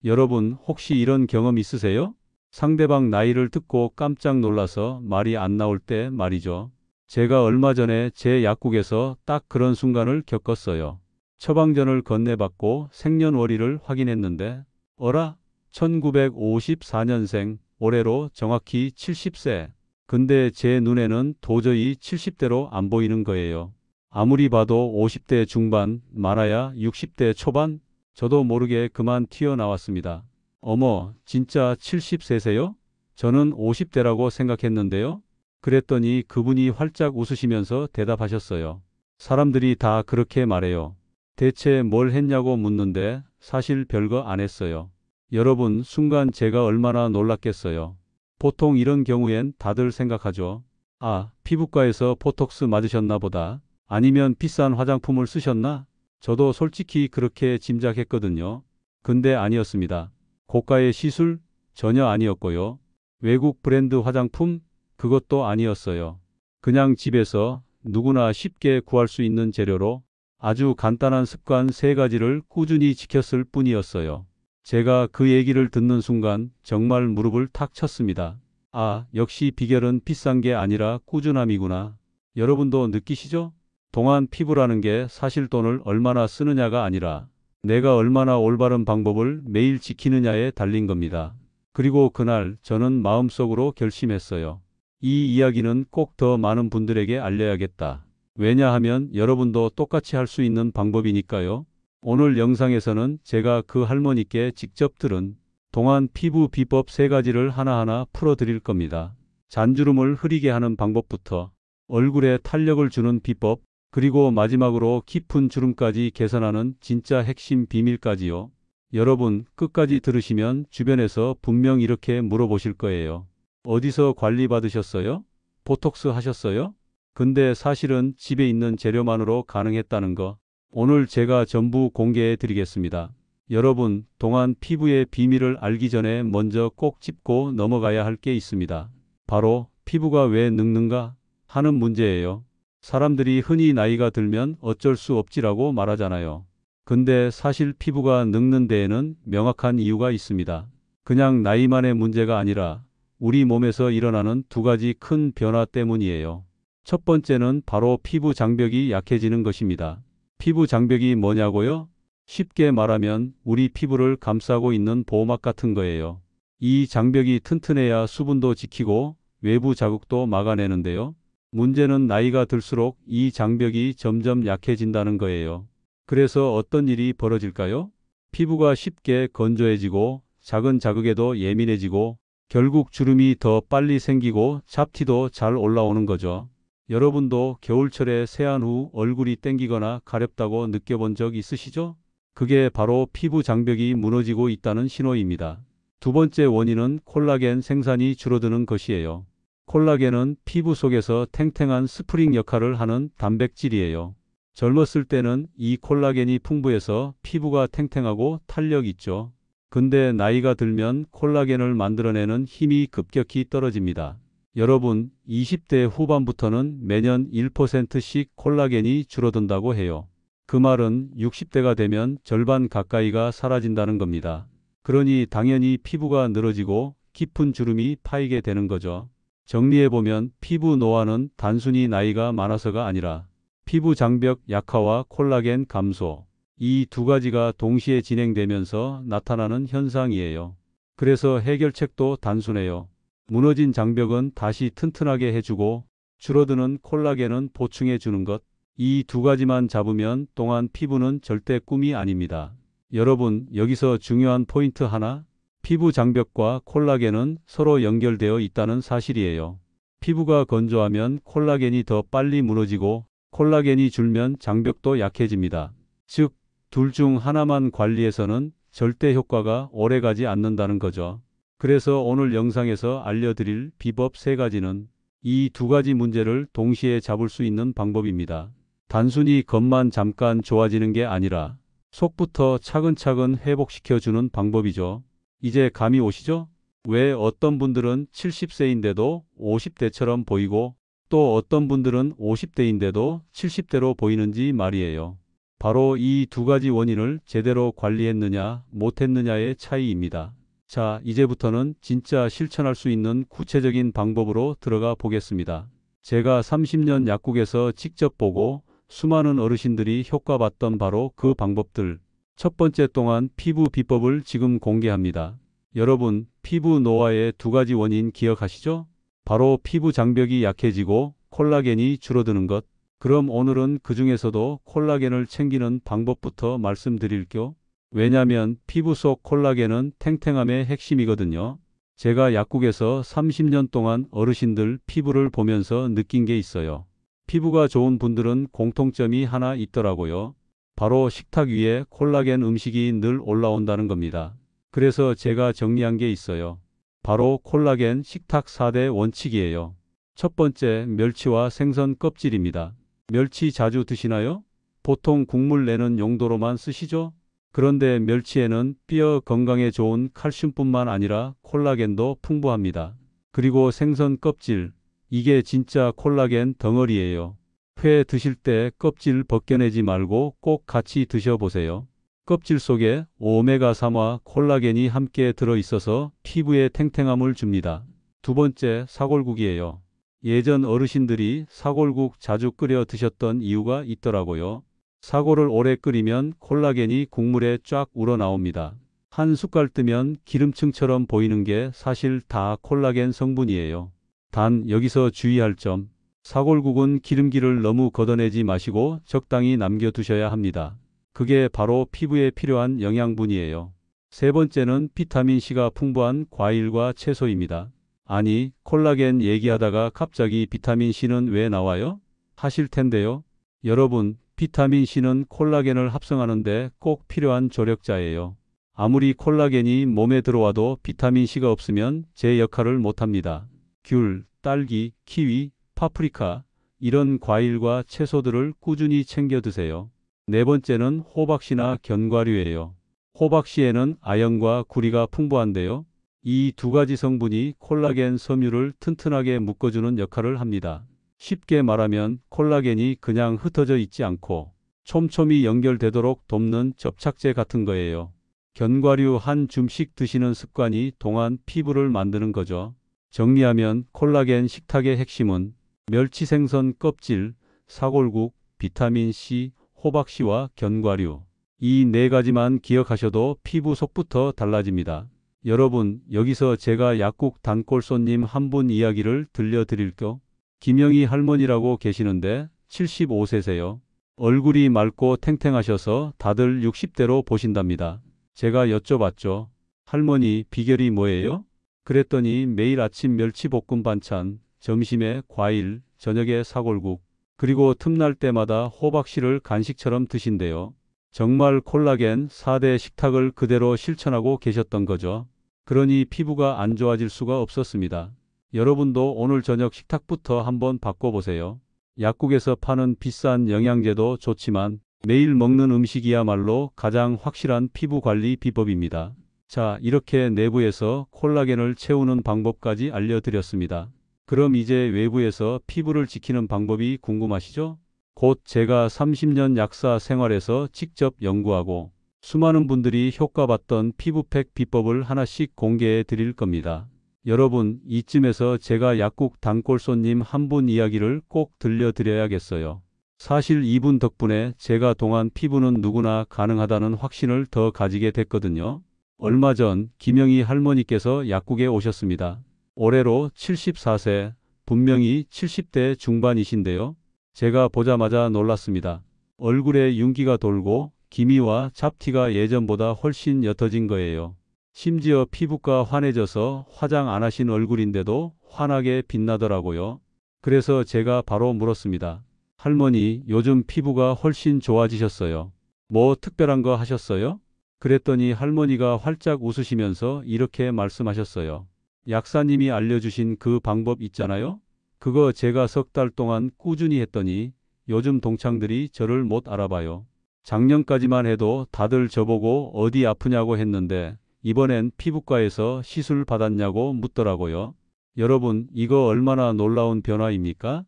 여러분, 혹시 이런 경험 있으세요? 상대방 나이를 듣고 깜짝 놀라서 말이 안 나올 때 말이죠. 제가 얼마 전에 제 약국에서 딱 그런 순간을 겪었어요. 처방전을 건네받고 생년월일을 확인했는데, 어라? 1954년생, 올해로 정확히 70세. 근데 제 눈에는 도저히 70대로 안 보이는 거예요. 아무리 봐도 50대 중반, 많아야 60대 초반? 저도 모르게 그만 튀어나왔습니다. 어머, 진짜 70세세요? 저는 50대라고 생각했는데요. 그랬더니 그분이 활짝 웃으시면서 대답하셨어요. 사람들이 다 그렇게 말해요. 대체 뭘 했냐고 묻는데 사실 별거 안 했어요. 여러분, 순간 제가 얼마나 놀랐겠어요. 보통 이런 경우엔 다들 생각하죠. 아, 피부과에서 보톡스 맞으셨나 보다. 아니면 비싼 화장품을 쓰셨나? 저도 솔직히 그렇게 짐작했거든요. 근데 아니었습니다. 고가의 시술? 전혀 아니었고요. 외국 브랜드 화장품? 그것도 아니었어요. 그냥 집에서 누구나 쉽게 구할 수 있는 재료로 아주 간단한 습관 3가지를 꾸준히 지켰을 뿐이었어요. 제가 그 얘기를 듣는 순간 정말 무릎을 탁 쳤습니다. 아, 역시 비결은 비싼 게 아니라 꾸준함이구나. 여러분도 느끼시죠? 동안 피부라는 게 사실 돈을 얼마나 쓰느냐가 아니라 내가 얼마나 올바른 방법을 매일 지키느냐에 달린 겁니다. 그리고 그날 저는 마음속으로 결심했어요. 이 이야기는 꼭 더 많은 분들에게 알려야겠다. 왜냐하면 여러분도 똑같이 할 수 있는 방법이니까요. 오늘 영상에서는 제가 그 할머니께 직접 들은 동안 피부 비법 3가지를 하나하나 풀어드릴 겁니다. 잔주름을 흐리게 하는 방법부터 얼굴에 탄력을 주는 비법, 그리고 마지막으로 깊은 주름까지 개선하는 진짜 핵심 비밀까지요. 여러분, 끝까지 들으시면 주변에서 분명 이렇게 물어보실 거예요. 어디서 관리 받으셨어요? 보톡스 하셨어요? 근데 사실은 집에 있는 재료만으로 가능했다는 거. 오늘 제가 전부 공개해 드리겠습니다. 여러분, 동안 피부의 비밀을 알기 전에 먼저 꼭 짚고 넘어가야 할 게 있습니다. 바로 피부가 왜 늙는가 하는 문제예요. 사람들이 흔히 나이가 들면 어쩔 수 없지라고 말하잖아요. 근데 사실 피부가 늙는 데에는 명확한 이유가 있습니다. 그냥 나이만의 문제가 아니라 우리 몸에서 일어나는 2가지 큰 변화 때문이에요. 첫 번째는 바로 피부 장벽이 약해지는 것입니다. 피부 장벽이 뭐냐고요? 쉽게 말하면 우리 피부를 감싸고 있는 보호막 같은 거예요. 이 장벽이 튼튼해야 수분도 지키고 외부 자극도 막아내는데요. 문제는 나이가 들수록 이 장벽이 점점 약해진다는 거예요. 그래서 어떤 일이 벌어질까요? 피부가 쉽게 건조해지고 작은 자극에도 예민해지고 결국 주름이 더 빨리 생기고 잡티도 잘 올라오는 거죠. 여러분도 겨울철에 세안 후 얼굴이 땡기거나 가렵다고 느껴본 적 있으시죠? 그게 바로 피부 장벽이 무너지고 있다는 신호입니다. 2번째 원인은 콜라겐 생산이 줄어드는 것이에요. 콜라겐은 피부 속에서 탱탱한 스프링 역할을 하는 단백질이에요. 젊었을 때는 이 콜라겐이 풍부해서 피부가 탱탱하고 탄력 있죠. 근데 나이가 들면 콜라겐을 만들어내는 힘이 급격히 떨어집니다. 여러분, 20대 후반부터는 매년 1%씩 콜라겐이 줄어든다고 해요. 그 말은 60대가 되면 절반 가까이가 사라진다는 겁니다. 그러니 당연히 피부가 늘어지고 깊은 주름이 파이게 되는 거죠. 정리해보면 피부 노화는 단순히 나이가 많아서가 아니라 피부 장벽 약화와 콜라겐 감소, 이 2가지가 동시에 진행되면서 나타나는 현상이에요. 그래서 해결책도 단순해요. 무너진 장벽은 다시 튼튼하게 해주고 줄어드는 콜라겐은 보충해 주는 것. 이 2가지만 잡으면 동안 피부는 절대 꿈이 아닙니다. 여러분, 여기서 중요한 포인트 하나. 피부 장벽과 콜라겐은 서로 연결되어 있다는 사실이에요. 피부가 건조하면 콜라겐이 더 빨리 무너지고 콜라겐이 줄면 장벽도 약해집니다. 즉, 둘 중 하나만 관리해서는 절대 효과가 오래가지 않는다는 거죠. 그래서 오늘 영상에서 알려드릴 비법 3가지는 이 2가지 문제를 동시에 잡을 수 있는 방법입니다. 단순히 겉만 잠깐 좋아지는 게 아니라 속부터 차근차근 회복시켜주는 방법이죠. 이제 감이 오시죠? 왜 어떤 분들은 70세인데도 50대처럼 보이고 또 어떤 분들은 50대인데도 70대로 보이는지 말이에요. 바로 이 두 가지 원인을 제대로 관리했느냐, 못했느냐의 차이입니다. 자, 이제부터는 진짜 실천할 수 있는 구체적인 방법으로 들어가 보겠습니다. 제가 30년 약국에서 직접 보고 수많은 어르신들이 효과봤던 바로 그 방법들. 첫 번째 동안 피부 비법을 지금 공개합니다. 여러분, 피부 노화의 두 가지 원인 기억하시죠? 바로 피부 장벽이 약해지고 콜라겐이 줄어드는 것. 그럼 오늘은 그 중에서도 콜라겐을 챙기는 방법부터 말씀드릴게요. 왜냐면 피부 속 콜라겐은 탱탱함의 핵심이거든요. 제가 약국에서 30년 동안 어르신들 피부를 보면서 느낀 게 있어요. 피부가 좋은 분들은 공통점이 하나 있더라고요. 바로 식탁 위에 콜라겐 음식이 늘 올라온다는 겁니다. 그래서 제가 정리한 게 있어요. 바로 콜라겐 식탁 4대 원칙이에요. 첫 번째, 멸치와 생선 껍질입니다. 멸치 자주 드시나요? 보통 국물 내는 용도로만 쓰시죠? 그런데 멸치에는 뼈 건강에 좋은 칼슘뿐만 아니라 콜라겐도 풍부합니다. 그리고 생선 껍질, 이게 진짜 콜라겐 덩어리예요. 회 드실 때 껍질 벗겨내지 말고 꼭 같이 드셔보세요. 껍질 속에 오메가3와 콜라겐이 함께 들어있어서 피부에 탱탱함을 줍니다. 두 번째, 사골국이에요. 예전 어르신들이 사골국 자주 끓여 드셨던 이유가 있더라고요. 사골을 오래 끓이면 콜라겐이 국물에 쫙 우러나옵니다. 한 숟갈 뜨면 기름층처럼 보이는 게 사실 다 콜라겐 성분이에요. 단 여기서 주의할 점, 사골국은 기름기를 너무 걷어내지 마시고 적당히 남겨두셔야 합니다. 그게 바로 피부에 필요한 영양분이에요. 세 번째는 비타민C가 풍부한 과일과 채소입니다. 아니, 콜라겐 얘기하다가 갑자기 비타민C는 왜 나와요? 하실 텐데요. 여러분, 비타민C는 콜라겐을 합성하는데 꼭 필요한 조력자예요. 아무리 콜라겐이 몸에 들어와도 비타민C가 없으면 제 역할을 못합니다. 귤, 딸기, 키위, 파프리카, 이런 과일과 채소들을 꾸준히 챙겨 드세요. 네 번째는 호박씨나 견과류예요. 호박씨에는 아연과 구리가 풍부한데요. 이 두 가지 성분이 콜라겐 섬유를 튼튼하게 묶어주는 역할을 합니다. 쉽게 말하면 콜라겐이 그냥 흩어져 있지 않고 촘촘히 연결되도록 돕는 접착제 같은 거예요. 견과류 한 줌씩 드시는 습관이 동안 피부를 만드는 거죠. 정리하면 콜라겐 식탁의 핵심은 멸치 생선 껍질, 사골국, 비타민C, 호박씨와 견과류. 이 네 가지만 기억하셔도 피부 속부터 달라집니다. 여러분, 여기서 제가 약국 단골 손님 한 분 이야기를 들려드릴게요. 김영희 할머니라고 계시는데 75세세요. 얼굴이 맑고 탱탱하셔서 다들 60대로 보신답니다. 제가 여쭤봤죠. 할머니, 비결이 뭐예요? 그랬더니 매일 아침 멸치볶음 반찬, 점심에 과일, 저녁에 사골국, 그리고 틈날 때마다 호박씨를 간식처럼 드신대요. 정말 콜라겐 4대 식탁을 그대로 실천하고 계셨던 거죠. 그러니 피부가 안 좋아질 수가 없었습니다. 여러분도 오늘 저녁 식탁부터 한번 바꿔보세요. 약국에서 파는 비싼 영양제도 좋지만 매일 먹는 음식이야말로 가장 확실한 피부 관리 비법입니다. 자, 이렇게 내부에서 콜라겐을 채우는 방법까지 알려드렸습니다. 그럼 이제 외부에서 피부를 지키는 방법이 궁금하시죠? 곧 제가 30년 약사 생활에서 직접 연구하고 수많은 분들이 효과봤던 피부팩 비법을 하나씩 공개해 드릴 겁니다. 여러분, 이쯤에서 제가 약국 단골 손님 한 분 이야기를 꼭 들려드려야겠어요. 사실 이분 덕분에 제가 동안 피부는 누구나 가능하다는 확신을 더 가지게 됐거든요. 얼마 전 김영희 할머니께서 약국에 오셨습니다. 올해로 74세, 분명히 70대 중반이신데요. 제가 보자마자 놀랐습니다. 얼굴에 윤기가 돌고 기미와 잡티가 예전보다 훨씬 옅어진 거예요. 심지어 피부가 환해져서 화장 안 하신 얼굴인데도 환하게 빛나더라고요. 그래서 제가 바로 물었습니다. 할머니, 요즘 피부가 훨씬 좋아지셨어요. 뭐 특별한 거 하셨어요? 그랬더니 할머니가 활짝 웃으시면서 이렇게 말씀하셨어요. 약사님이 알려주신 그 방법 있잖아요? 그거 제가 석 달 동안 꾸준히 했더니 요즘 동창들이 저를 못 알아봐요. 작년까지만 해도 다들 저보고 어디 아프냐고 했는데 이번엔 피부과에서 시술 받았냐고 묻더라고요. 여러분, 이거 얼마나 놀라운 변화입니까?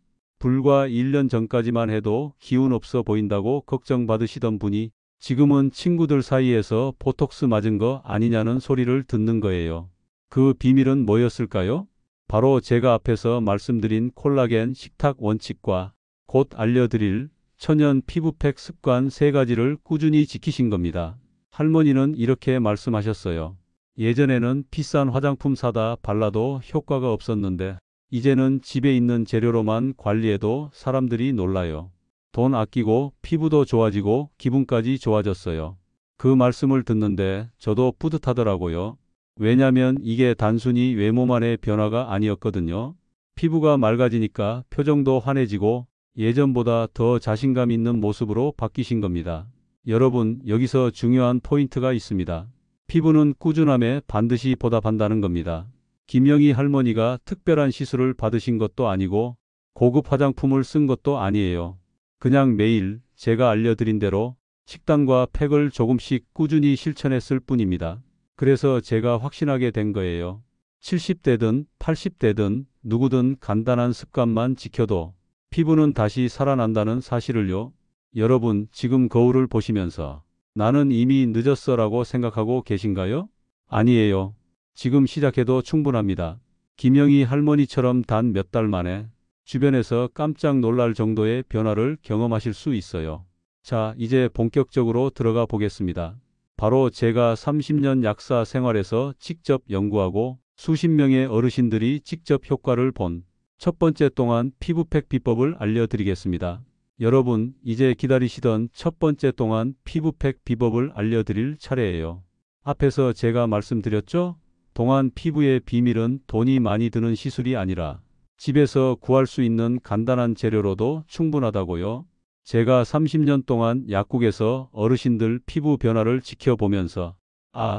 불과 1년 전까지만 해도 기운 없어 보인다고 걱정받으시던 분이 지금은 친구들 사이에서 보톡스 맞은 거 아니냐는 소리를 듣는 거예요. 그 비밀은 뭐였을까요? 바로 제가 앞에서 말씀드린 콜라겐 식탁 원칙과 곧 알려드릴 천연 피부팩 습관 3가지를 꾸준히 지키신 겁니다. 할머니는 이렇게 말씀하셨어요. 예전에는 비싼 화장품 사다 발라도 효과가 없었는데 이제는 집에 있는 재료로만 관리해도 사람들이 놀라요. 돈 아끼고 피부도 좋아지고 기분까지 좋아졌어요. 그 말씀을 듣는데 저도 뿌듯하더라고요. 왜냐면 이게 단순히 외모만의 변화가 아니었거든요. 피부가 맑아지니까 표정도 환해지고 예전보다 더 자신감 있는 모습으로 바뀌신 겁니다. 여러분, 여기서 중요한 포인트가 있습니다. 피부는 꾸준함에 반드시 보답한다는 겁니다. 김영희 할머니가 특별한 시술을 받으신 것도 아니고 고급 화장품을 쓴 것도 아니에요. 그냥 매일 제가 알려드린 대로 식단과 팩을 조금씩 꾸준히 실천했을 뿐입니다. 그래서 제가 확신하게 된 거예요. 70대든 80대든 누구든 간단한 습관만 지켜도 피부는 다시 살아난다는 사실을요. 여러분, 지금 거울을 보시면서 나는 이미 늦었어라고 생각하고 계신가요? 아니에요. 지금 시작해도 충분합니다. 김영희 할머니처럼 단 몇 달 만에 주변에서 깜짝 놀랄 정도의 변화를 경험하실 수 있어요. 자, 이제 본격적으로 들어가 보겠습니다. 바로 제가 30년 약사 생활에서 직접 연구하고 수십 명의 어르신들이 직접 효과를 본 첫 번째 동안 피부팩 비법을 알려드리겠습니다. 여러분, 이제 기다리시던 첫 번째 동안 피부팩 비법을 알려드릴 차례예요. 앞에서 제가 말씀드렸죠? 동안 피부의 비밀은 돈이 많이 드는 시술이 아니라 집에서 구할 수 있는 간단한 재료로도 충분하다고요. 제가 30년 동안 약국에서 어르신들 피부 변화를 지켜보면서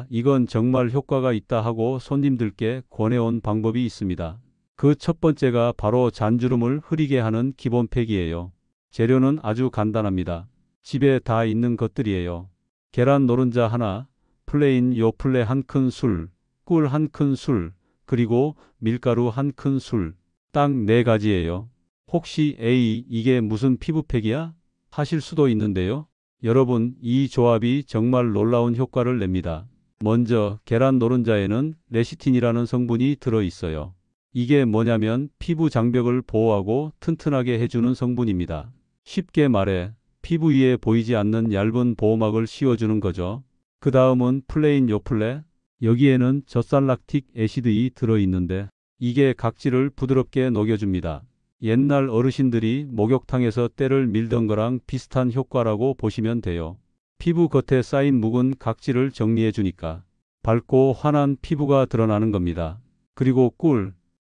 이건 정말 효과가 있다 하고 손님들께 권해온 방법이 있습니다. 그 첫 번째가 바로 잔주름을 흐리게 하는 기본 팩이에요. 재료는 아주 간단합니다. 집에 다 있는 것들이에요. 계란 노른자 하나, 플레인 요플레 1큰술, 꿀 1큰술, 그리고 밀가루 1큰술. 딱 4가지예요. 혹시 이게 무슨 피부팩이야? 하실 수도 있는데요. 여러분, 이 조합이 정말 놀라운 효과를 냅니다. 먼저 계란 노른자에는 레시틴이라는 성분이 들어있어요. 이게 뭐냐면 피부 장벽을 보호하고 튼튼하게 해주는 성분입니다. 쉽게 말해 피부 위에 보이지 않는 얇은 보호막을 씌워주는 거죠. 그 다음은 플레인 요플레. 여기에는 젖살락틱 애시드이 들어있는데 이게 각질을 부드럽게 녹여줍니다. 옛날 어르신들이 목욕탕에서 때를 밀던 거랑 비슷한 효과라고 보시면 돼요. 피부 겉에 쌓인 묵은 각질을 정리해주니까 밝고 환한 피부가 드러나는 겁니다. 그리고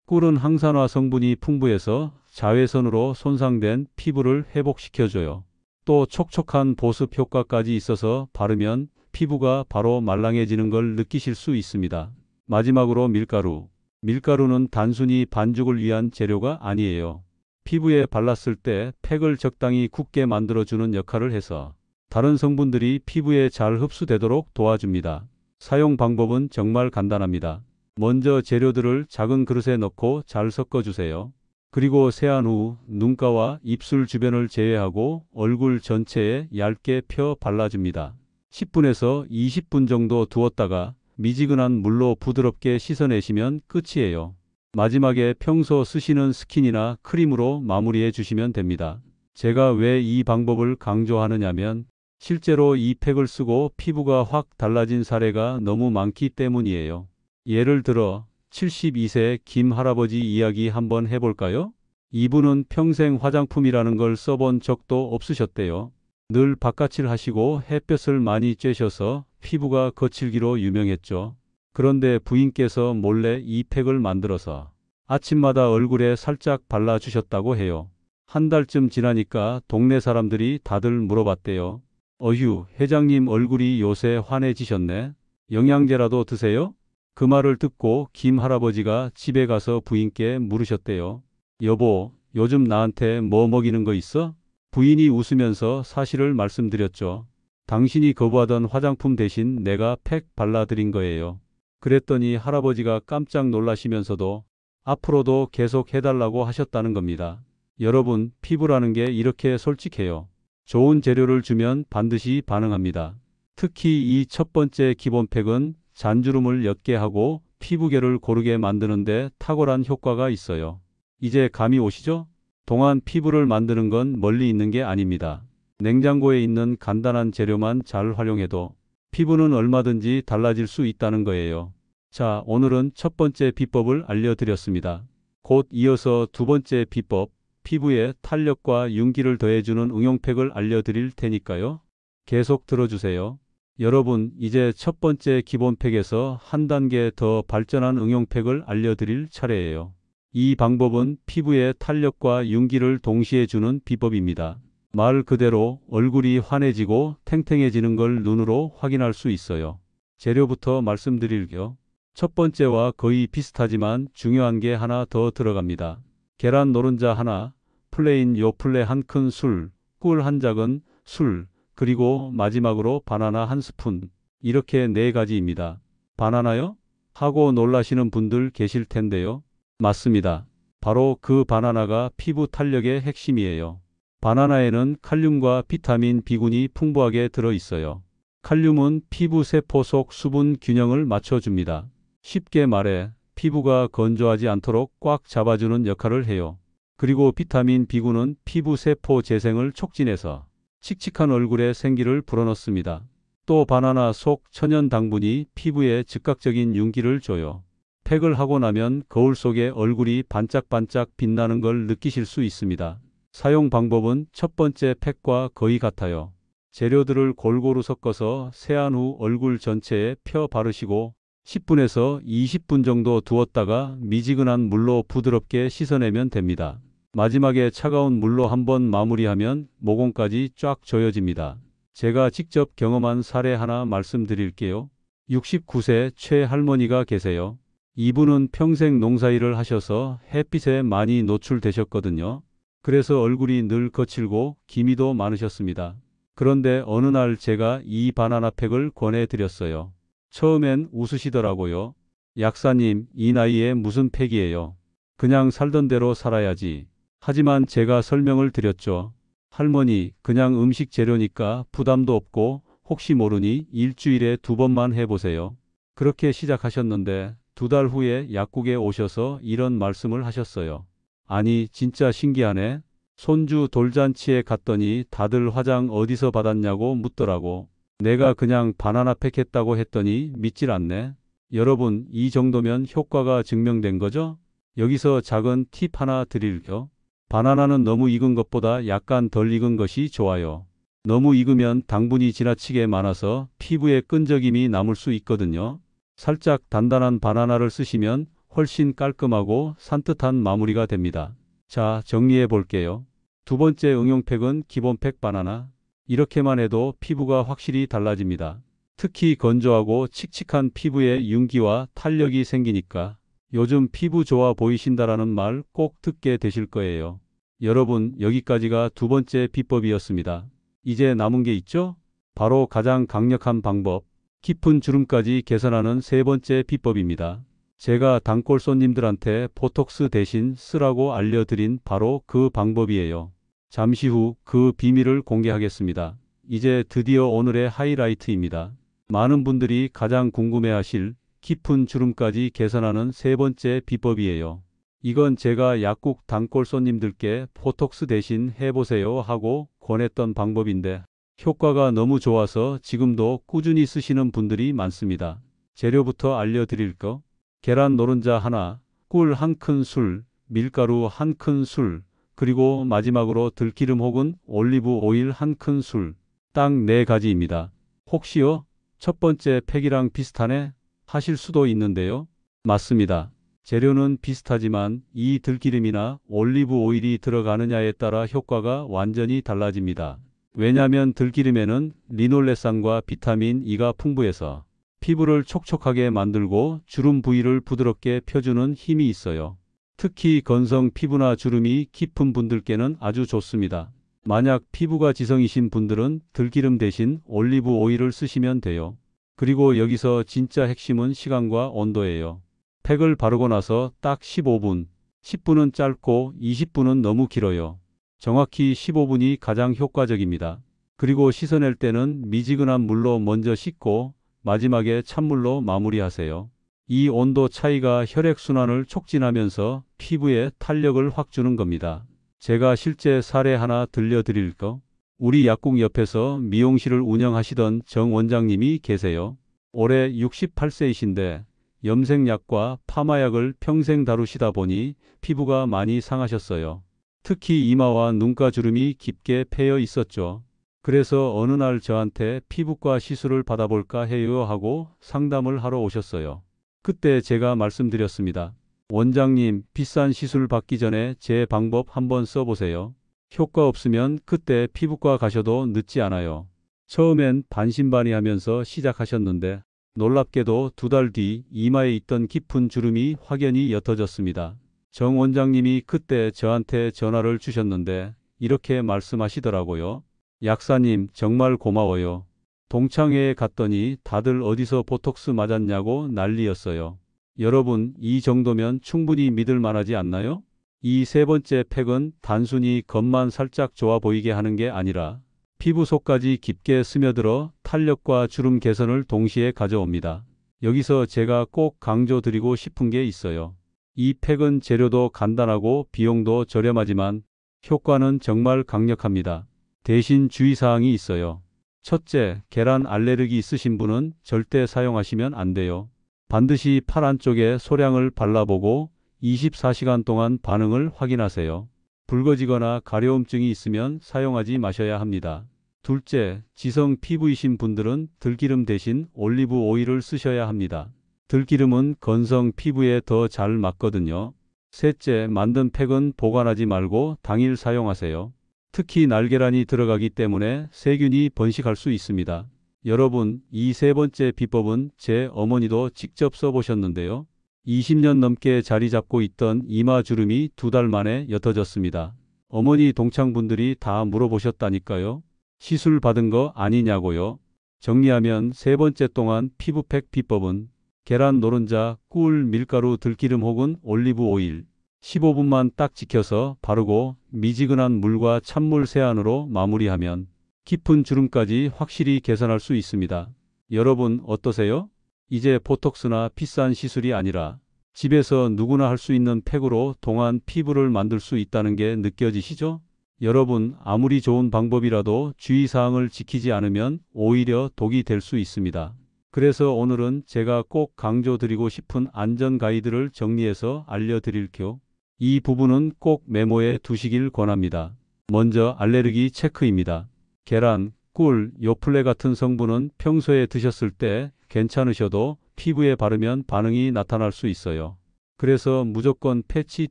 꿀은 항산화 성분이 풍부해서 자외선으로 손상된 피부를 회복시켜줘요. 또 촉촉한 보습 효과까지 있어서 바르면 피부가 바로 말랑해지는 걸 느끼실 수 있습니다. 마지막으로 밀가루. 밀가루는 단순히 반죽을 위한 재료가 아니에요. 피부에 발랐을 때 팩을 적당히 굳게 만들어주는 역할을 해서 다른 성분들이 피부에 잘 흡수되도록 도와줍니다. 사용 방법은 정말 간단합니다. 먼저 재료들을 작은 그릇에 넣고 잘 섞어주세요. 그리고 세안 후 눈가와 입술 주변을 제외하고 얼굴 전체에 얇게 펴 발라줍니다. 10분에서 20분 정도 두었다가 미지근한 물로 부드럽게 씻어내시면 끝이에요. 마지막에 평소 쓰시는 스킨이나 크림으로 마무리해 주시면 됩니다. 제가 왜 이 방법을 강조하느냐면 실제로 이 팩을 쓰고 피부가 확 달라진 사례가 너무 많기 때문이에요. 예를 들어 72세 김 할아버지 이야기 한번 해볼까요? 이분은 평생 화장품이라는 걸 써본 적도 없으셨대요. 늘 바깥일 하시고 햇볕을 많이 쬐셔서 피부가 거칠기로 유명했죠. 그런데 부인께서 몰래 이 팩을 만들어서 아침마다 얼굴에 살짝 발라주셨다고 해요. 한 달쯤 지나니까 동네 사람들이 다들 물어봤대요. 어휴, 회장님 얼굴이 요새 환해지셨네. 영양제라도 드세요? 그 말을 듣고 김 할아버지가 집에 가서 부인께 물으셨대요. 여보, 요즘 나한테 뭐 먹이는 거 있어? 부인이 웃으면서 사실을 말씀드렸죠. 당신이 거부하던 화장품 대신 내가 팩 발라드린 거예요. 그랬더니 할아버지가 깜짝 놀라시면서도 앞으로도 계속 해달라고 하셨다는 겁니다. 여러분, 피부라는 게 이렇게 솔직해요. 좋은 재료를 주면 반드시 반응합니다. 특히 이 첫 번째 기본팩은 잔주름을 옅게 하고 피부결을 고르게 만드는데 탁월한 효과가 있어요. 이제 감이 오시죠? 동안 피부를 만드는 건 멀리 있는 게 아닙니다. 냉장고에 있는 간단한 재료만 잘 활용해도 피부는 얼마든지 달라질 수 있다는 거예요. 자, 오늘은 첫 번째 비법을 알려드렸습니다. 곧 이어서 두 번째 비법, 피부에 탄력과 윤기를 더해주는 응용팩을 알려드릴 테니까요. 계속 들어주세요. 여러분, 이제 첫 번째 기본팩에서 한 단계 더 발전한 응용팩을 알려드릴 차례예요. 이 방법은 피부에 탄력과 윤기를 동시에 주는 비법입니다. 말 그대로 얼굴이 환해지고 탱탱해지는 걸 눈으로 확인할 수 있어요. 재료부터 말씀드릴게요. 첫 번째와 거의 비슷하지만 중요한 게 하나 더 들어갑니다. 계란 노른자 하나, 플레인 요플레 한 큰술, 꿀 한 작은 술, 그리고 마지막으로 바나나 한 스푼. 이렇게 네 가지입니다. 바나나요? 하고 놀라시는 분들 계실 텐데요. 맞습니다. 바로 그 바나나가 피부 탄력의 핵심이에요. 바나나에는 칼륨과 비타민 B군이 풍부하게 들어 있어요. 칼륨은 피부 세포 속 수분 균형을 맞춰줍니다. 쉽게 말해 피부가 건조하지 않도록 꽉 잡아주는 역할을 해요. 그리고 비타민 B군은 피부 세포 재생을 촉진해서 칙칙한 얼굴에 생기를 불어넣습니다. 또 바나나 속 천연 당분이 피부에 즉각적인 윤기를 줘요. 팩을 하고 나면 거울 속에 얼굴이 반짝반짝 빛나는 걸 느끼실 수 있습니다. 사용 방법은 첫 번째 팩과 거의 같아요. 재료들을 골고루 섞어서 세안 후 얼굴 전체에 펴 바르시고 10분에서 20분 정도 두었다가 미지근한 물로 부드럽게 씻어내면 됩니다. 마지막에 차가운 물로 한번 마무리하면 모공까지 쫙 조여집니다. 제가 직접 경험한 사례 하나 말씀드릴게요. 69세 최 할머니가 계세요. 이분은 평생 농사일을 하셔서 햇빛에 많이 노출되셨거든요. 그래서 얼굴이 늘 거칠고 기미도 많으셨습니다. 그런데 어느 날 제가 이 바나나 팩을 권해드렸어요. 처음엔 웃으시더라고요. 약사님, 이 나이에 무슨 팩이에요? 그냥 살던 대로 살아야지. 하지만 제가 설명을 드렸죠. 할머니, 그냥 음식 재료니까 부담도 없고 혹시 모르니 일주일에 2번만 해보세요. 그렇게 시작하셨는데 2달 후에 약국에 오셔서 이런 말씀을 하셨어요. 아니, 진짜 신기하네. 손주 돌잔치에 갔더니 다들 화장 어디서 받았냐고 묻더라고. 내가 그냥 바나나 팩 했다고 했더니 믿질 않네. 여러분, 이 정도면 효과가 증명된 거죠? 여기서 작은 팁 하나 드릴게요. 바나나는 너무 익은 것보다 약간 덜 익은 것이 좋아요. 너무 익으면 당분이 지나치게 많아서 피부에 끈적임이 남을 수 있거든요. 살짝 단단한 바나나를 쓰시면 훨씬 깔끔하고 산뜻한 마무리가 됩니다. 자, 정리해 볼게요. 두 번째 응용팩은 기본팩 바나나. 이렇게만 해도 피부가 확실히 달라집니다. 특히 건조하고 칙칙한 피부에 윤기와 탄력이 생기니까 요즘 피부 좋아 보이신다라는 말 꼭 듣게 되실 거예요. 여러분, 여기까지가 두 번째 비법이었습니다. 이제 남은 게 있죠? 바로 가장 강력한 방법, 깊은 주름까지 개선하는 세 번째 비법입니다. 제가 단골 손님들한테 보톡스 대신 쓰라고 알려드린 바로 그 방법이에요. 잠시 후 그 비밀을 공개하겠습니다. 이제 드디어 오늘의 하이라이트입니다. 많은 분들이 가장 궁금해하실 깊은 주름까지 개선하는 세 번째 비법이에요. 이건 제가 약국 단골 손님들께 보톡스 대신 해보세요 하고 권했던 방법인데 효과가 너무 좋아서 지금도 꾸준히 쓰시는 분들이 많습니다. 재료부터 알려드릴까? 계란 노른자 하나, 꿀 한 큰술, 밀가루 한 큰술, 그리고 마지막으로 들기름 혹은 올리브 오일 한 큰술. 딱 4가지입니다. 혹시요? 첫 번째 팩이랑 비슷하네? 하실 수도 있는데요. 맞습니다. 재료는 비슷하지만 이 들기름이나 올리브 오일이 들어가느냐에 따라 효과가 완전히 달라집니다. 왜냐하면 들기름에는 리놀레산과 비타민 E가 풍부해서 피부를 촉촉하게 만들고 주름 부위를 부드럽게 펴주는 힘이 있어요. 특히 건성 피부나 주름이 깊은 분들께는 아주 좋습니다. 만약 피부가 지성이신 분들은 들기름 대신 올리브 오일을 쓰시면 돼요. 그리고 여기서 진짜 핵심은 시간과 온도예요. 팩을 바르고 나서 딱 15분, 10분은 짧고 20분은 너무 길어요. 정확히 15분이 가장 효과적입니다. 그리고 씻어낼 때는 미지근한 물로 먼저 씻고 마지막에 찬물로 마무리하세요. 이 온도 차이가 혈액순환을 촉진하면서 피부에 탄력을 확 주는 겁니다. 제가 실제 사례 하나 들려드릴까? 우리 약국 옆에서 미용실을 운영하시던 정 원장님이 계세요. 올해 68세이신데 염색약과 파마약을 평생 다루시다 보니 피부가 많이 상하셨어요. 특히 이마와 눈가 주름이 깊게 패여 있었죠. 그래서 어느 날 저한테 피부과 시술을 받아볼까 해요 하고 상담을 하러 오셨어요. 그때 제가 말씀드렸습니다. 원장님, 비싼 시술 받기 전에 제 방법 한번 써보세요. 효과 없으면 그때 피부과 가셔도 늦지 않아요. 처음엔 반신반의하면서 시작하셨는데 놀랍게도 2달 뒤 이마에 있던 깊은 주름이 확연히 옅어졌습니다. 정 원장님이 그때 저한테 전화를 주셨는데 이렇게 말씀하시더라고요. 약사님, 정말 고마워요. 동창회에 갔더니 다들 어디서 보톡스 맞았냐고 난리였어요. 여러분, 이 정도면 충분히 믿을 만하지 않나요? 이 세 번째 팩은 단순히 겉만 살짝 좋아 보이게 하는 게 아니라 피부 속까지 깊게 스며들어 탄력과 주름 개선을 동시에 가져옵니다. 여기서 제가 꼭 강조드리고 싶은 게 있어요. 이 팩은 재료도 간단하고 비용도 저렴하지만 효과는 정말 강력합니다. 대신 주의사항이 있어요. 첫째, 계란 알레르기 있으신 분은 절대 사용하시면 안 돼요. 반드시 팔 안쪽에 소량을 발라보고 24시간 동안 반응을 확인하세요. 붉어지거나 가려움증이 있으면 사용하지 마셔야 합니다. 둘째, 지성 피부이신 분들은 들기름 대신 올리브 오일을 쓰셔야 합니다. 들기름은 건성 피부에 더 잘 맞거든요. 셋째, 만든 팩은 보관하지 말고 당일 사용하세요. 특히 날계란이 들어가기 때문에 세균이 번식할 수 있습니다. 여러분, 이 세 번째 비법은 제 어머니도 직접 써보셨는데요. 20년 넘게 자리 잡고 있던 이마 주름이 2달 만에 옅어졌습니다. 어머니 동창분들이 다 물어보셨다니까요. 시술 받은 거 아니냐고요. 정리하면 세 번째 동안 피부팩 비법은 계란 노른자, 꿀, 밀가루, 들기름 혹은 올리브 오일 15분만 딱 지켜서 바르고 미지근한 물과 찬물 세안으로 마무리하면 깊은 주름까지 확실히 개선할 수 있습니다. 여러분 어떠세요? 이제 보톡스나 비싼 시술이 아니라 집에서 누구나 할 수 있는 팩으로 동안 피부를 만들 수 있다는 게 느껴지시죠? 여러분, 아무리 좋은 방법이라도 주의사항을 지키지 않으면 오히려 독이 될 수 있습니다. 그래서 오늘은 제가 꼭 강조드리고 싶은 안전 가이드를 정리해서 알려드릴게요. 이 부분은 꼭 메모해 두시길 권합니다. 먼저 알레르기 체크입니다. 계란, 꿀, 요플레 같은 성분은 평소에 드셨을 때 괜찮으셔도 피부에 바르면 반응이 나타날 수 있어요. 그래서 무조건 패치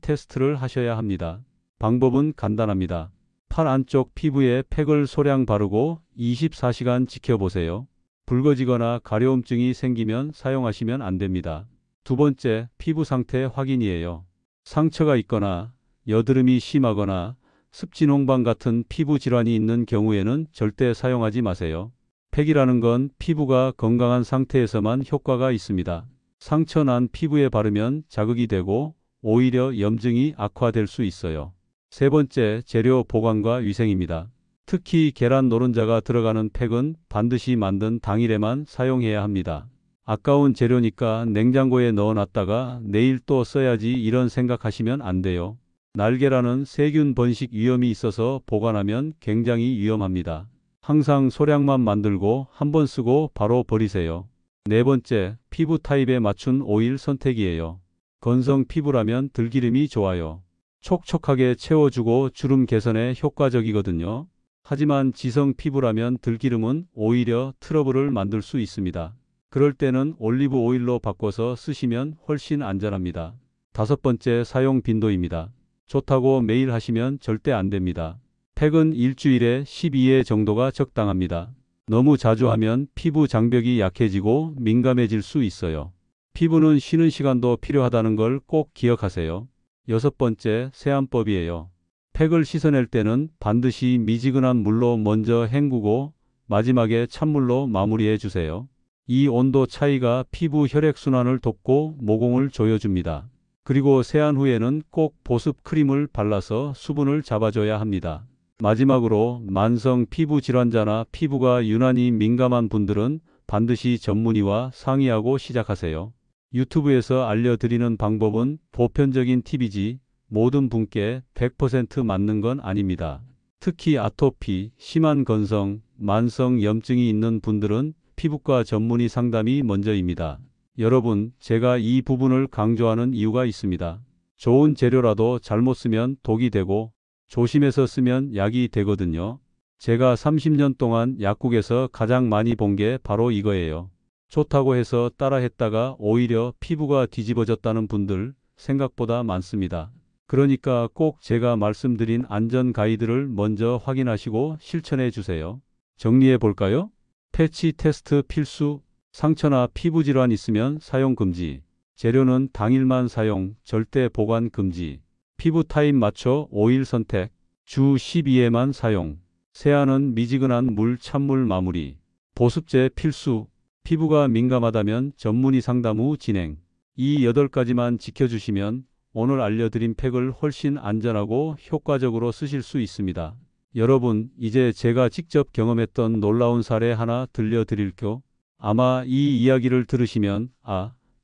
테스트를 하셔야 합니다. 방법은 간단합니다. 팔 안쪽 피부에 팩을 소량 바르고 24시간 지켜보세요. 붉어지거나 가려움증이 생기면 사용하시면 안 됩니다. 두 번째, 피부 상태 확인이에요. 상처가 있거나 여드름이 심하거나 습진홍방 같은 피부 질환이 있는 경우에는 절대 사용하지 마세요. 팩이라는 건 피부가 건강한 상태에서만 효과가 있습니다. 상처 난 피부에 바르면 자극이 되고 오히려 염증이 악화될 수 있어요. 세 번째, 재료 보관과 위생입니다. 특히 계란 노른자가 들어가는 팩은 반드시 만든 당일에만 사용해야 합니다. 아까운 재료니까 냉장고에 넣어놨다가 내일 또 써야지 이런 생각하시면 안 돼요. 날계란은 세균 번식 위험이 있어서 보관하면 굉장히 위험합니다. 항상 소량만 만들고 한번 쓰고 바로 버리세요. 네 번째, 피부 타입에 맞춘 오일 선택이에요. 건성 피부라면 들기름이 좋아요. 촉촉하게 채워주고 주름 개선에 효과적이거든요. 하지만 지성 피부라면 들기름은 오히려 트러블을 만들 수 있습니다. 그럴 때는 올리브 오일로 바꿔서 쓰시면 훨씬 안전합니다. 다섯 번째, 사용 빈도입니다. 좋다고 매일 하시면 절대 안 됩니다. 팩은 일주일에 12회 정도가 적당합니다. 너무 자주 하면 피부 장벽이 약해지고 민감해질 수 있어요. 피부는 쉬는 시간도 필요하다는 걸 꼭 기억하세요. 여섯 번째, 세안법이에요. 팩을 씻어낼 때는 반드시 미지근한 물로 먼저 헹구고 마지막에 찬물로 마무리해 주세요. 이 온도 차이가 피부 혈액순환을 돕고 모공을 조여줍니다. 그리고 세안 후에는 꼭 보습 크림을 발라서 수분을 잡아줘야 합니다. 마지막으로 만성 피부 질환자나 피부가 유난히 민감한 분들은 반드시 전문의와 상의하고 시작하세요. 유튜브에서 알려드리는 방법은 보편적인 팁이지 모든 분께 100% 맞는 건 아닙니다. 특히 아토피, 심한 건성, 만성 염증이 있는 분들은 피부과 전문의 상담이 먼저입니다. 여러분, 제가 이 부분을 강조하는 이유가 있습니다. 좋은 재료라도 잘못 쓰면 독이 되고 조심해서 쓰면 약이 되거든요. 제가 30년 동안 약국에서 가장 많이 본 게 바로 이거예요. 좋다고 해서 따라했다가 오히려 피부가 뒤집어졌다는 분들 생각보다 많습니다. 그러니까 꼭 제가 말씀드린 안전 가이드를 먼저 확인하시고 실천해 주세요. 정리해 볼까요? 패치 테스트 필수, 상처나 피부 질환 있으면 사용 금지, 재료는 당일만 사용, 절대 보관 금지, 피부 타입 맞춰 오일 선택, 주 12회만 사용, 세안은 미지근한 물 찬물 마무리, 보습제 필수, 피부가 민감하다면 전문의 상담 후 진행. 이 8가지만 지켜주시면 오늘 알려드린 팩을 훨씬 안전하고 효과적으로 쓰실 수 있습니다. 여러분, 이제 제가 직접 경험했던 놀라운 사례 하나 들려드릴게요. 아마 이 이야기를 들으시면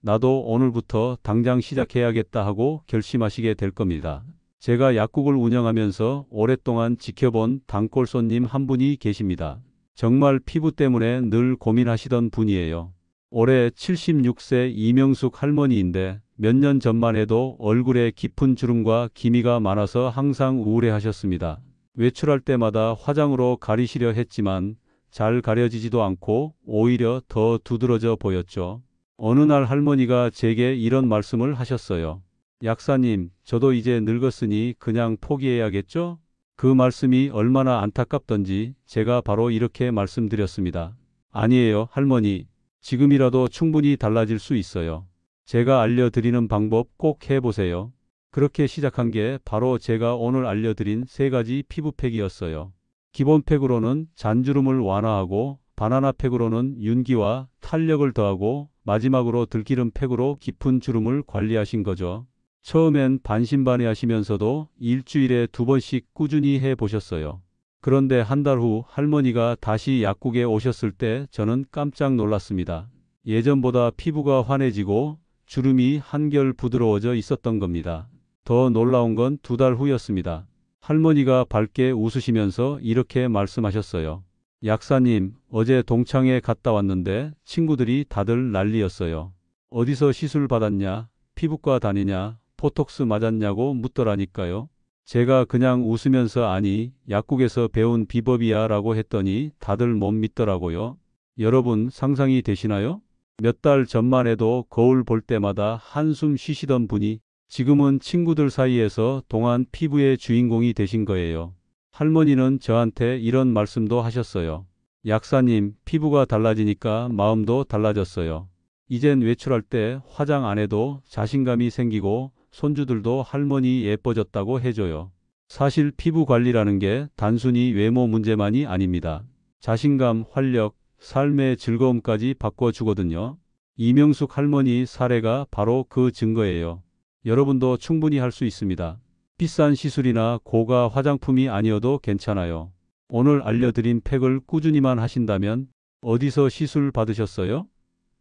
나도 오늘부터 당장 시작해야겠다 하고 결심하시게 될 겁니다. 제가 약국을 운영하면서 오랫동안 지켜본 단골 손님 한 분이 계십니다. 정말 피부 때문에 늘 고민하시던 분이에요. 올해 76세 이명숙 할머니인데 몇 년 전만 해도 얼굴에 깊은 주름과 기미가 많아서 항상 우울해하셨습니다. 외출할 때마다 화장으로 가리시려 했지만 잘 가려지지도 않고 오히려 더 두드러져 보였죠. 어느 날 할머니가 제게 이런 말씀을 하셨어요. 약사님, 저도 이제 늙었으니 그냥 포기해야겠죠? 그 말씀이 얼마나 안타깝던지 제가 바로 이렇게 말씀드렸습니다. 아니에요, 할머니. 지금이라도 충분히 달라질 수 있어요. 제가 알려드리는 방법 꼭 해보세요. 그렇게 시작한 게 바로 제가 오늘 알려드린 3가지 피부팩이었어요. 기본 팩으로는 잔주름을 완화하고, 바나나 팩으로는 윤기와 탄력을 더하고, 마지막으로 들기름 팩으로 깊은 주름을 관리하신 거죠. 처음엔 반신반의하시면서도 일주일에 2번씩 꾸준히 해보셨어요. 그런데 한 달 후 할머니가 다시 약국에 오셨을 때 저는 깜짝 놀랐습니다. 예전보다 피부가 환해지고 주름이 한결 부드러워져 있었던 겁니다. 더 놀라운 건 2달 후였습니다. 할머니가 밝게 웃으시면서 이렇게 말씀하셨어요. 약사님, 어제 동창회 갔다 왔는데 친구들이 다들 난리였어요. 어디서 시술 받았냐, 피부과 다니냐, 보톡스 맞았냐고 묻더라니까요. 제가 그냥 웃으면서 아니, 약국에서 배운 비법이야 라고 했더니 다들 못 믿더라고요. 여러분 상상이 되시나요? 몇 달 전만 해도 거울 볼 때마다 한숨 쉬시던 분이 지금은 친구들 사이에서 동안 피부의 주인공이 되신 거예요. 할머니는 저한테 이런 말씀도 하셨어요. 약사님, 피부가 달라지니까 마음도 달라졌어요. 이젠 외출할 때 화장 안 해도 자신감이 생기고 손주들도 할머니 예뻐졌다고 해줘요. 사실 피부 관리라는 게 단순히 외모 문제만이 아닙니다. 자신감, 활력, 삶의 즐거움까지 바꿔주거든요. 이명숙 할머니 사례가 바로 그 증거예요. 여러분도 충분히 할 수 있습니다. 비싼 시술이나 고가 화장품이 아니어도 괜찮아요. 오늘 알려드린 팩을 꾸준히만 하신다면 어디서 시술 받으셨어요?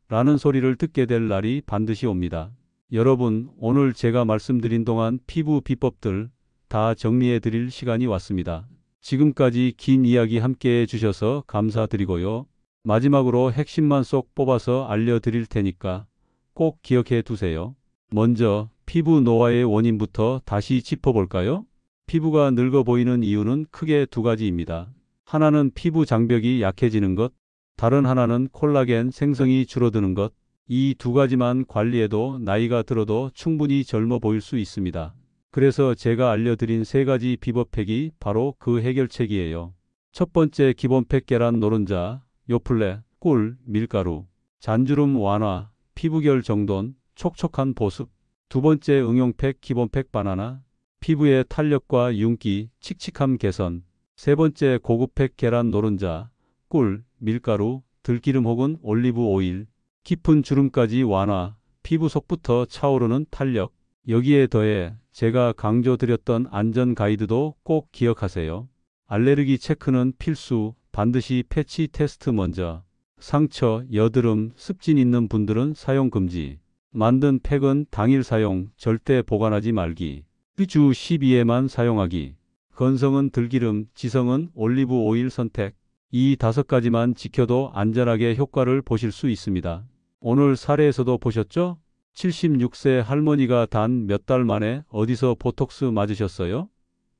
라는 소리를 듣게 될 날이 반드시 옵니다. 여러분, 오늘 제가 말씀드린 동안 피부 비법들 다 정리해 드릴 시간이 왔습니다. 지금까지 긴 이야기 함께 해주셔서 감사드리고요. 마지막으로 핵심만 쏙 뽑아서 알려드릴 테니까 꼭 기억해 두세요. 먼저 피부 노화의 원인부터 다시 짚어볼까요? 피부가 늙어 보이는 이유는 크게 2가지입니다. 하나는 피부 장벽이 약해지는 것, 다른 하나는 콜라겐 생성이 줄어드는 것. 이 2가지만 관리해도 나이가 들어도 충분히 젊어 보일 수 있습니다. 그래서 제가 알려드린 3가지 비법팩이 바로 그 해결책이에요. 첫 번째 기본팩 계란 노른자, 요플레, 꿀, 밀가루, 잔주름 완화, 피부결 정돈, 촉촉한 보습. 2번째 응용팩 기본팩 바나나, 피부의 탄력과 윤기, 칙칙함 개선. 3번째 고급팩 계란 노른자, 꿀, 밀가루, 들기름 혹은 올리브 오일, 깊은 주름까지 완화, 피부 속부터 차오르는 탄력. 여기에 더해 제가 강조드렸던 안전 가이드도 꼭 기억하세요. 알레르기 체크는 필수, 반드시 패치 테스트 먼저. 상처, 여드름, 습진 있는 분들은 사용 금지. 만든 팩은 당일 사용, 절대 보관하지 말기. 주 12회만 사용하기. 건성은 들기름, 지성은 올리브 오일 선택. 이 5가지만 지켜도 안전하게 효과를 보실 수 있습니다. 오늘 사례에서도 보셨죠? 76세 할머니가 단 몇 달 만에 어디서 보톡스 맞으셨어요?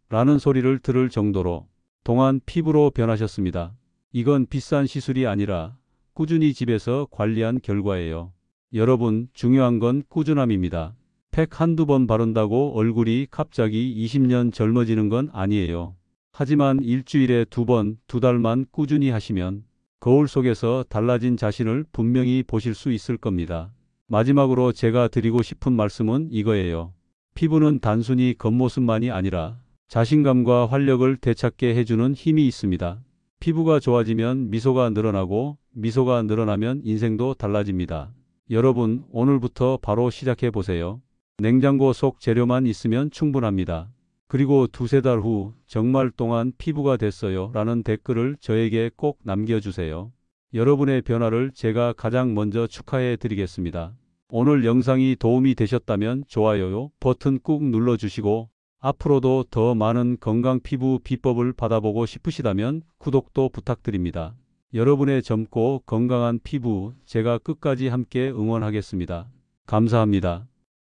라는 소리를 들을 정도로 동안 피부로 변하셨습니다. 이건 비싼 시술이 아니라 꾸준히 집에서 관리한 결과예요. 여러분, 중요한 건 꾸준함입니다. 팩 한두 번 바른다고 얼굴이 갑자기 20년 젊어지는 건 아니에요. 하지만 일주일에 2번, 2달만 꾸준히 하시면 거울 속에서 달라진 자신을 분명히 보실 수 있을 겁니다. 마지막으로 제가 드리고 싶은 말씀은 이거예요. 피부는 단순히 겉모습만이 아니라 자신감과 활력을 되찾게 해주는 힘이 있습니다. 피부가 좋아지면 미소가 늘어나고 미소가 늘어나면 인생도 달라집니다. 여러분, 오늘부터 바로 시작해 보세요. 냉장고 속 재료만 있으면 충분합니다. 그리고 2~3달 후 정말 동안 피부가 됐어요 라는 댓글을 저에게 꼭 남겨주세요. 여러분의 변화를 제가 가장 먼저 축하해 드리겠습니다. 오늘 영상이 도움이 되셨다면 좋아요 버튼 꾹 눌러주시고 앞으로도 더 많은 건강 피부 비법을 받아보고 싶으시다면 구독도 부탁드립니다. 여러분의 젊고 건강한 피부 제가 끝까지 함께 응원하겠습니다. 감사합니다.